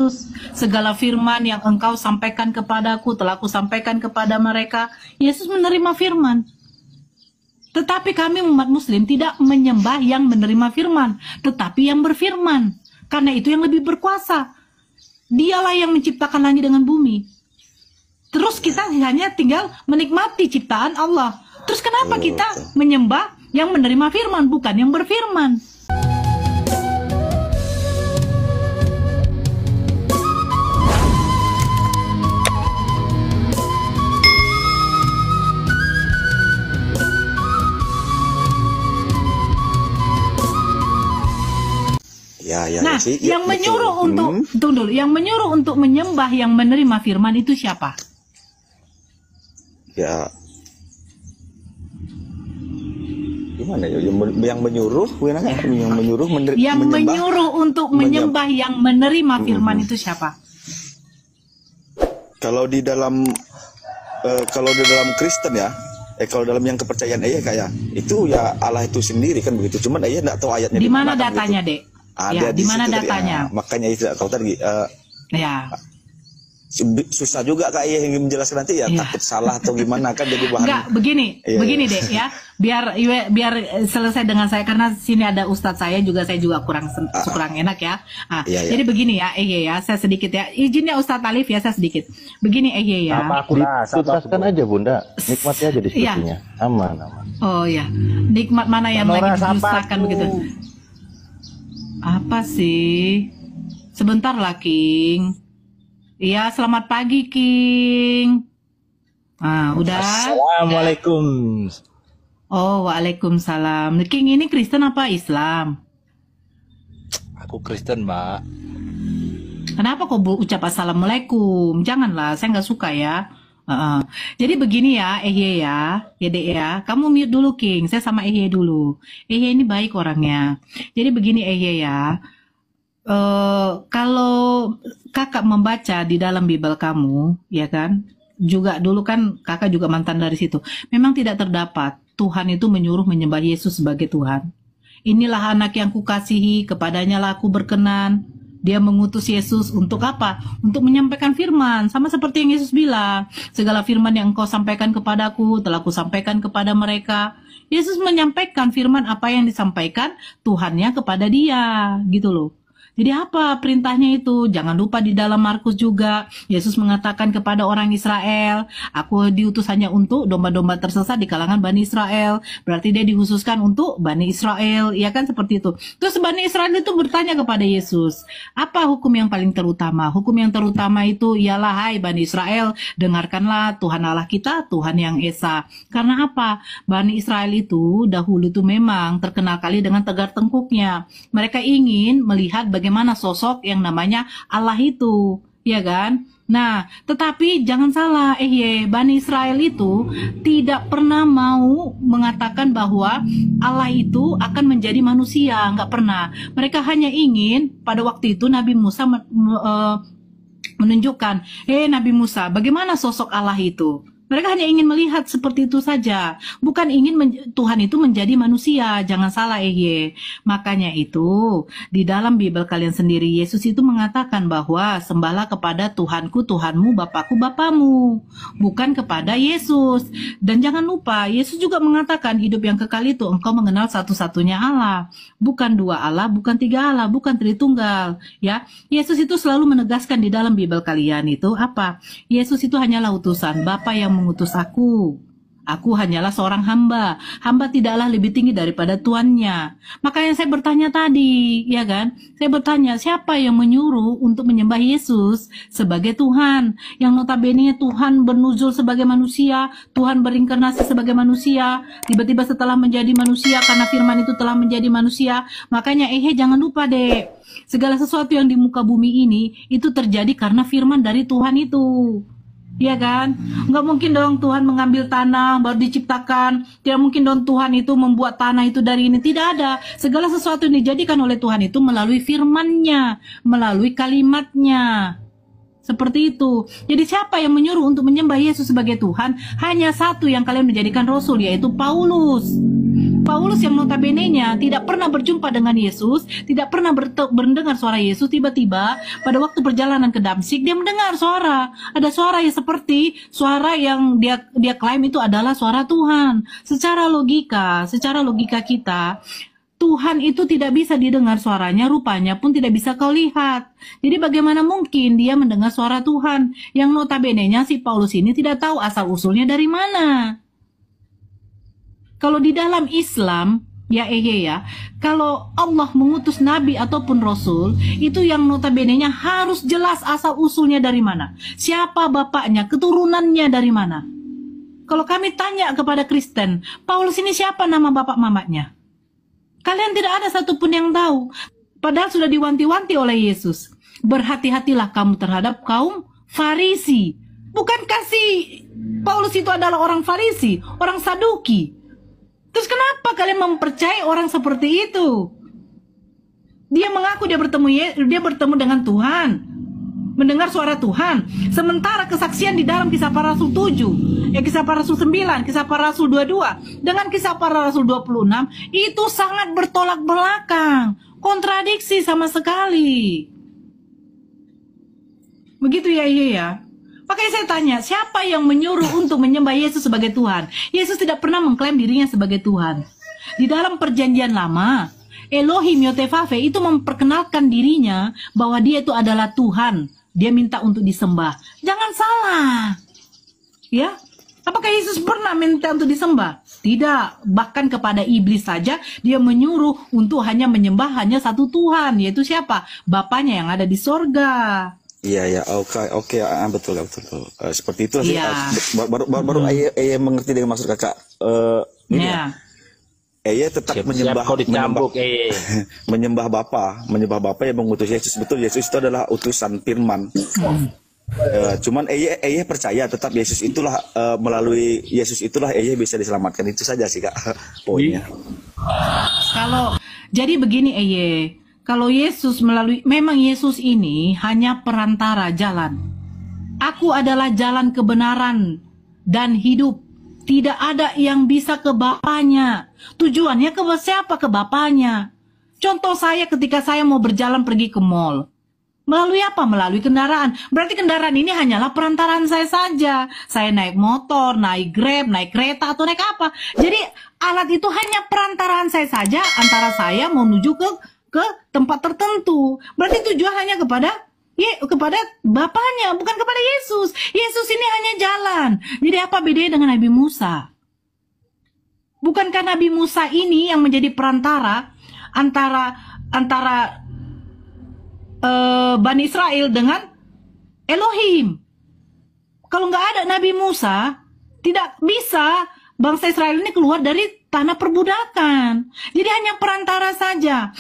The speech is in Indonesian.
Yesus. Segala firman yang engkau sampaikan kepadaku telah aku sampaikan kepada mereka. Yesus menerima firman. Tetapi kami umat muslim tidak menyembah yang menerima firman, tetapi yang berfirman. Karena itu yang lebih berkuasa. Dialah yang menciptakan langit dengan bumi. Terus kita hanya tinggal menikmati ciptaan Allah. Terus kenapa kita menyembah yang menerima firman, bukan yang berfirman? Nah, yang menyuruh untuk tunggu dulu, yang menyuruh untuk menyembah yang menerima firman itu siapa? Ya, gimana ya? Yang menyuruh, yang menyuruh untuk menyembah yang menerima firman itu siapa? Kalau di dalam Kristen ya, kalau dalam yang kepercayaan kayak itu ya Allah itu sendiri kan begitu. Cuman nggak tahu ayatnya di mana datanya, Dek? Ada di mana datanya? Ya, makanya tidak tahu tadi. Ya. Susah juga Kak yang menjelaskan nanti ya, takut salah atau gimana kan jadi bahan. Enggak, begini deh ya. Biar selesai dengan saya karena sini ada ustadz saya juga kurang enak ya. Jadi begini ya, ya saya sedikit ya. Izinnya Ustadz Alif ya, saya sedikit. Begini ya. Dituntaskan aja Bunda, nikmati aja diskusinya. Aman. Oh ya, nikmat mana yang lagi didustakan begitu? Apa sih? Sebentar lah, King. Iya, selamat pagi, King. Udah. Assalamualaikum. Oh, waalaikumsalam. King ini Kristen apa Islam? Aku Kristen, Mbak. Kenapa kok ucap assalamualaikum? Janganlah, saya nggak suka ya. Jadi begini ya, Dek ya. Kamu mute dulu, King. Saya sama dulu. Ini baik orangnya. Jadi begini ya. Kalau kakak membaca di dalam Bible kamu, ya kan? Juga dulu kan kakak juga mantan dari situ. Memang tidak terdapat Tuhan itu menyuruh menyembah Yesus sebagai Tuhan. Inilah anak yang kukasihi, kepadanya lah aku berkenan. Dia mengutus Yesus untuk apa? Untuk menyampaikan firman. Sama seperti yang Yesus bilang. Segala firman yang engkau sampaikan kepadaku, telah aku sampaikan kepada mereka. Yesus menyampaikan firman apa yang disampaikan Tuhannya kepada dia. Gitu loh. Jadi apa perintahnya itu? Jangan lupa di dalam Markus juga, Yesus mengatakan kepada orang Israel, aku diutus hanya untuk domba-domba tersesat di kalangan Bani Israel. Berarti dia dikhususkan untuk Bani Israel, ya kan seperti itu. Terus Bani Israel itu bertanya kepada Yesus, apa hukum yang paling terutama? Hukum yang terutama itu ialah, hai Bani Israel, dengarkanlah Tuhan Allah kita, Tuhan yang Esa. Karena apa? Bani Israel itu dahulu itu memang terkenal kali dengan tegar tengkuknya. Mereka ingin melihat bagaimana sosok yang namanya Allah itu, ya kan? Nah, tetapi jangan salah, Bani Israel itu tidak pernah mau mengatakan bahwa Allah itu akan menjadi manusia, nggak pernah. Mereka hanya ingin pada waktu itu Nabi Musa menunjukkan, Nabi Musa, bagaimana sosok Allah itu? Mereka hanya ingin melihat seperti itu saja, bukan ingin Tuhan itu menjadi manusia. Jangan salah, Makanya itu di dalam Bible kalian sendiri Yesus itu mengatakan bahwa sembahlah kepada Tuhanku, Tuhanmu, Bapakku, Bapamu, bukan kepada Yesus. Dan jangan lupa Yesus juga mengatakan hidup yang kekal itu engkau mengenal satu-satunya Allah, bukan dua Allah, bukan tiga Allah, bukan Tritunggal. Ya, Yesus itu selalu menegaskan di dalam Bible kalian itu apa? Yesus itu hanyalah utusan, Bapa yang mengutus aku. Aku hanyalah seorang hamba. Hamba tidaklah lebih tinggi daripada tuannya. Makanya saya bertanya tadi, ya kan? Saya bertanya, siapa yang menyuruh untuk menyembah Yesus sebagai Tuhan? Yang notabene Tuhan bernuzul sebagai manusia, Tuhan berinkarnasi sebagai manusia, tiba-tiba setelah menjadi manusia, karena firman itu telah menjadi manusia. Makanya jangan lupa deh, segala sesuatu yang di muka bumi ini, itu terjadi karena firman dari Tuhan itu. Iya kan? Nggak mungkin dong Tuhan mengambil tanah baru diciptakan. Tidak mungkin dong Tuhan itu membuat tanah itu dari ini. Tidak ada. Segala sesuatu yang dijadikan oleh Tuhan itu melalui firman-Nya, melalui kalimat-Nya. Seperti itu. Jadi siapa yang menyuruh untuk menyembah Yesus sebagai Tuhan? Hanya satu yang kalian menjadikan rasul, yaitu Paulus. Paulus yang notabene-nya tidak pernah berjumpa dengan Yesus, tidak pernah mendengar suara Yesus. Tiba-tiba pada waktu perjalanan ke Damsyik dia mendengar suara. Ada suara yang seperti suara yang dia klaim itu adalah suara Tuhan. Secara logika kita, Tuhan itu tidak bisa didengar suaranya, rupanya pun tidak bisa kau lihat. Jadi bagaimana mungkin dia mendengar suara Tuhan? Yang notabene-nya si Paulus ini tidak tahu asal-usulnya dari mana. Kalau di dalam Islam, ya kalau Allah mengutus nabi ataupun rasul, itu yang notabene-nya harus jelas asal-usulnya dari mana. Siapa bapaknya, keturunannya dari mana. Kalau kami tanya kepada Kristen, Paulus ini siapa nama bapak mamanya? Kalian tidak ada satupun yang tahu. Padahal sudah diwanti-wanti oleh Yesus. Berhati-hatilah kamu terhadap kaum Farisi. Bukankah si Paulus itu adalah orang Farisi, orang Saduki? Terus kenapa kalian mempercayai orang seperti itu? Dia mengaku dia bertemu dengan Tuhan, mendengar suara Tuhan. Sementara kesaksian di dalam Kisah Para Rasul 7, Kisah Para Rasul 9, Kisah Para Rasul 22, dengan Kisah Para Rasul 26, itu sangat bertolak belakang. Kontradiksi sama sekali. Begitu ya. Makanya saya tanya, siapa yang menyuruh untuk menyembah Yesus sebagai Tuhan? Yesus tidak pernah mengklaim dirinya sebagai Tuhan. Di dalam perjanjian lama, Elohim Yotevave itu memperkenalkan dirinya bahwa dia itu adalah Tuhan. Dia minta untuk disembah. Jangan salah. Ya, apakah Yesus pernah minta untuk disembah? Tidak. Bahkan kepada iblis saja dia menyuruh untuk hanya menyembah hanya satu Tuhan, yaitu siapa? Bapaknya yang ada di sorga. Iya, oke, betul. Seperti itu sih. Baru ayah mengerti dengan maksud kakak. Ini ya. Ayah tetap menyembah Bapa yang mengutus Yesus. Betul, Yesus itu adalah utusan Firman. Cuman ayah percaya tetap Yesus itulah, melalui Yesus itulah ayah bisa diselamatkan. Itu saja sih kak poinnya. Jadi begini kalau Yesus memang Yesus ini hanya perantara jalan. Aku adalah jalan kebenaran dan hidup. Tidak ada yang bisa ke Bapaknya. Tujuannya ke siapa? Ke Bapaknya. Contoh saya ketika saya mau berjalan pergi ke mall. Melalui apa? Melalui kendaraan. Berarti kendaraan ini hanyalah perantaraan saya saja. Saya naik motor, naik Grab, naik kereta, atau naik apa. Jadi alat itu hanya perantaraan saya saja antara saya menuju ke tempat tertentu. Berarti tujuan hanya kepada Bapaknya, bukan kepada Yesus. Yesus ini hanya jalan. Jadi apa bedanya dengan Nabi Musa? Bukankah Nabi Musa ini yang menjadi perantara antara Bani Israel dengan Elohim? Kalau nggak ada Nabi Musa, tidak bisa bangsa Israel ini keluar dari tanah perbudakan. Jadi hanya perantara saja.